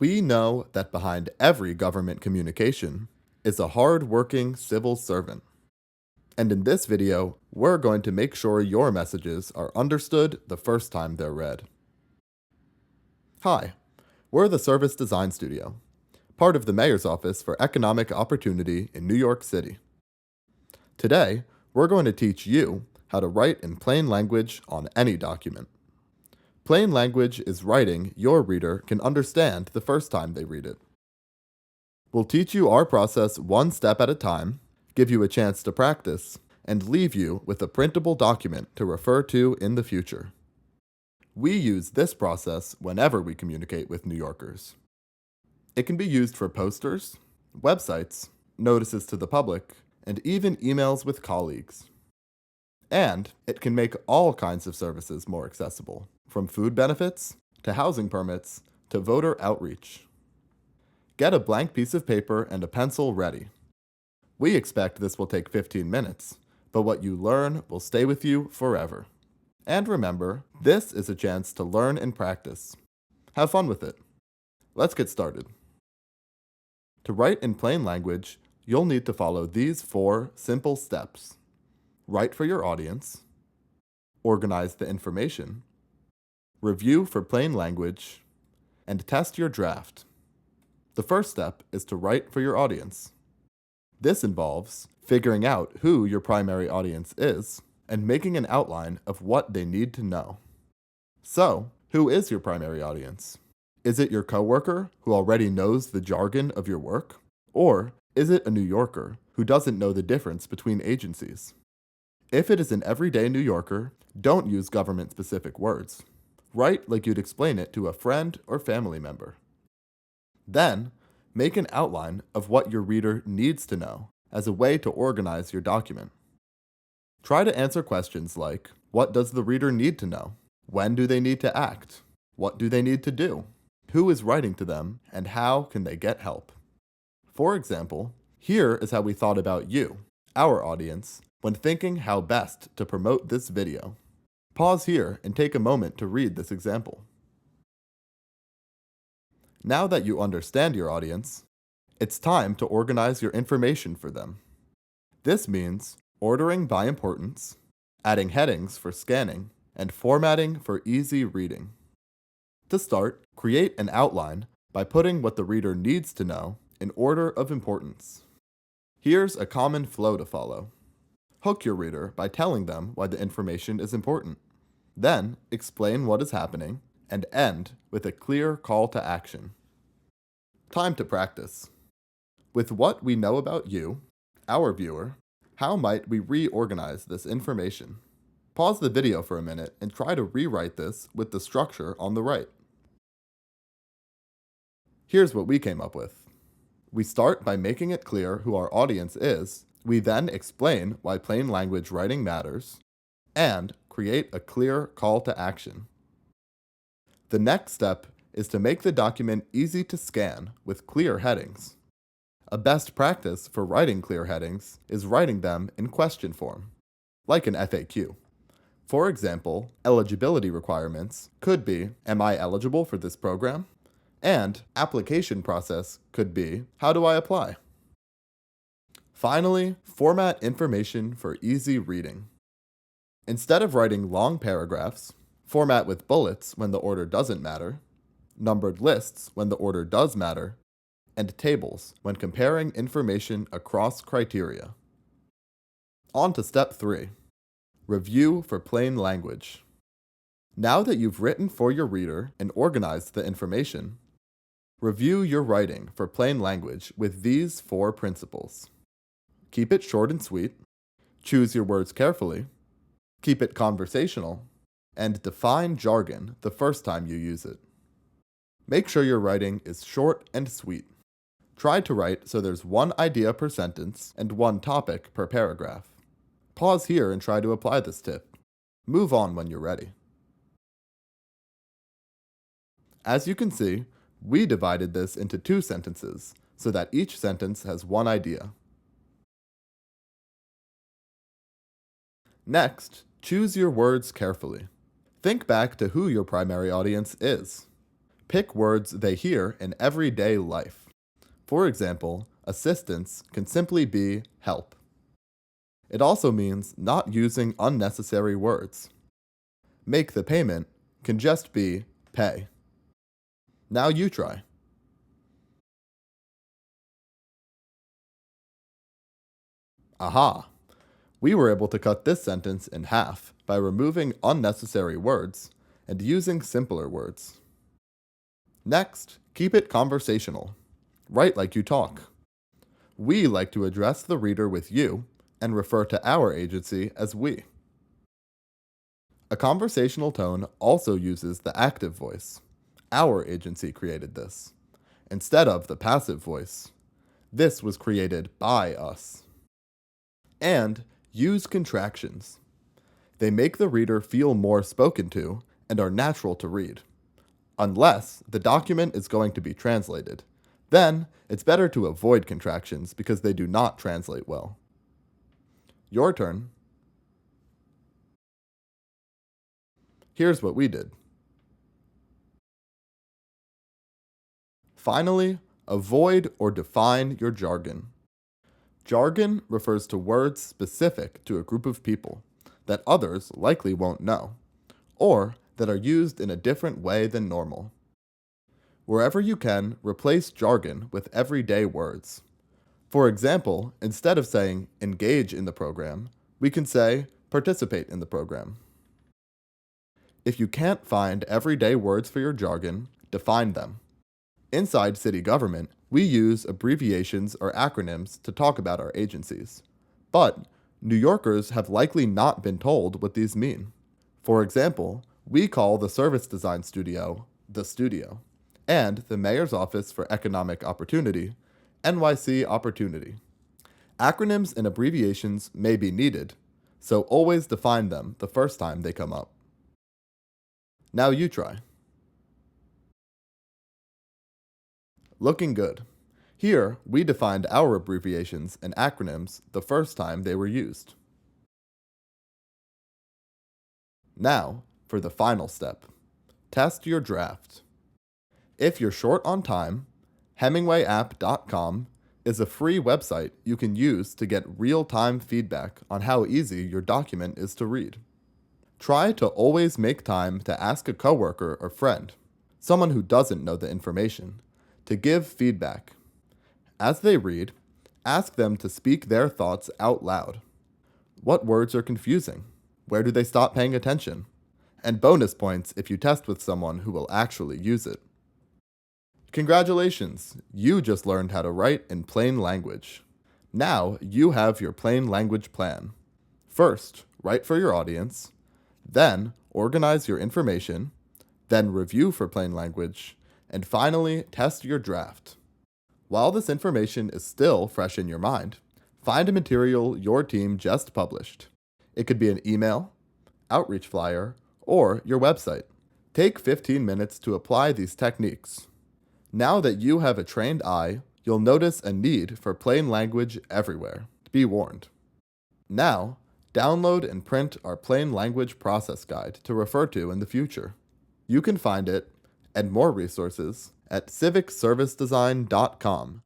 We know that behind every government communication is a hard-working civil servant. And in this video, we're going to make sure your messages are understood the first time they're read. Hi, we're the Service Design Studio, part of the Mayor's Office for Economic Opportunity in New York City. Today, we're going to teach you how to write in plain language on any document. Plain language is writing your reader can understand the first time they read it. We'll teach you our process one step at a time, give you a chance to practice, and leave you with a printable document to refer to in the future. We use this process whenever we communicate with New Yorkers. It can be used for posters, websites, notices to the public, and even emails with colleagues. And it can make all kinds of services more accessible, from food benefits, to housing permits, to voter outreach. Get a blank piece of paper and a pencil ready. We expect this will take 15 minutes, but what you learn will stay with you forever. And remember, this is a chance to learn and practice. Have fun with it. Let's get started. To write in plain language, you'll need to follow these 4 simple steps. Write for your audience, organize the information, review for plain language, and test your draft. The first step is to write for your audience. This involves figuring out who your primary audience is and making an outline of what they need to know. So, who is your primary audience? Is it your coworker who already knows the jargon of your work? Or is it a New Yorker who doesn't know the difference between agencies? If it is an everyday New Yorker, don't use government-specific words. Write like you'd explain it to a friend or family member. Then, make an outline of what your reader needs to know as a way to organize your document. Try to answer questions like, what does the reader need to know? When do they need to act? What do they need to do? Who is writing to them, and how can they get help? For example, here is how we thought about you, our audience, when thinking how best to promote this video. Pause here and take a moment to read this example. Now that you understand your audience, it's time to organize your information for them. This means ordering by importance, adding headings for scanning, and formatting for easy reading. To start, create an outline by putting what the reader needs to know in order of importance. Here's a common flow to follow. Hook your reader by telling them why the information is important. Then, explain what is happening, and end with a clear call to action. Time to practice. With what we know about you, our viewer, how might we reorganize this information? Pause the video for a minute and try to rewrite this with the structure on the right. Here's what we came up with. We start by making it clear who our audience is. We then explain why plain language writing matters, and create a clear call to action. The next step is to make the document easy to scan with clear headings. A best practice for writing clear headings is writing them in question form, like an FAQ. For example, eligibility requirements could be, am I eligible for this program? And application process could be, how do I apply? Finally, format information for easy reading. Instead of writing long paragraphs, format with bullets when the order doesn't matter, numbered lists when the order does matter, and tables when comparing information across criteria. On to step 3. Review for plain language. Now that you've written for your reader and organized the information, review your writing for plain language with these 4 principles. Keep it short and sweet, choose your words carefully, keep it conversational, and define jargon the first time you use it. Make sure your writing is short and sweet. Try to write so there's one idea per sentence and one topic per paragraph. Pause here and try to apply this tip. Move on when you're ready. As you can see, we divided this into 2 sentences so that each sentence has one idea. Next, choose your words carefully. Think back to who your primary audience is. Pick words they hear in everyday life. For example, assistance can simply be help. It also means not using unnecessary words. Make the payment can just be pay. Now you try. Aha! We were able to cut this sentence in half by removing unnecessary words and using simpler words. Next, keep it conversational. Write like you talk. We like to address the reader with you and refer to our agency as we. A conversational tone also uses the active voice. Our agency created this, instead of the passive voice. This was created by us. And use contractions. They make the reader feel more spoken to and are natural to read. Unless the document is going to be translated. Then, it's better to avoid contractions because they do not translate well. Your turn. Here's what we did. Finally, avoid or define your jargon. Jargon refers to words specific to a group of people that others likely won't know, or that are used in a different way than normal. Wherever you can, replace jargon with everyday words. For example, instead of saying engage in the program, we can say participate in the program. If you can't find everyday words for your jargon, define them. Inside city government, we use abbreviations or acronyms to talk about our agencies. But New Yorkers have likely not been told what these mean. For example, we call the Service Design Studio the Studio, and the Mayor's Office for Economic Opportunity, NYC Opportunity. Acronyms and abbreviations may be needed, so always define them the first time they come up. Now you try. Looking good. Here, we defined our abbreviations and acronyms the first time they were used. Now, for the final step. Test your draft. If you're short on time, HemingwayApp.com is a free website you can use to get real-time feedback on how easy your document is to read. Try to always make time to ask a coworker or friend, someone who doesn't know the information, to give feedback. As they read, ask them to speak their thoughts out loud. What words are confusing? Where do they stop paying attention? And bonus points if you test with someone who will actually use it. Congratulations! You just learned how to write in plain language. Now you have your plain language plan. First, write for your audience, then organize your information, then review for plain language, and finally test your draft. While this information is still fresh in your mind, find a material your team just published. It could be an email, outreach flyer, or your website. Take 15 minutes to apply these techniques. Now that you have a trained eye, you'll notice a need for plain language everywhere. Be warned. Now, download and print our plain language process guide to refer to in the future. You can find it and more resources at civicservicedesign.com.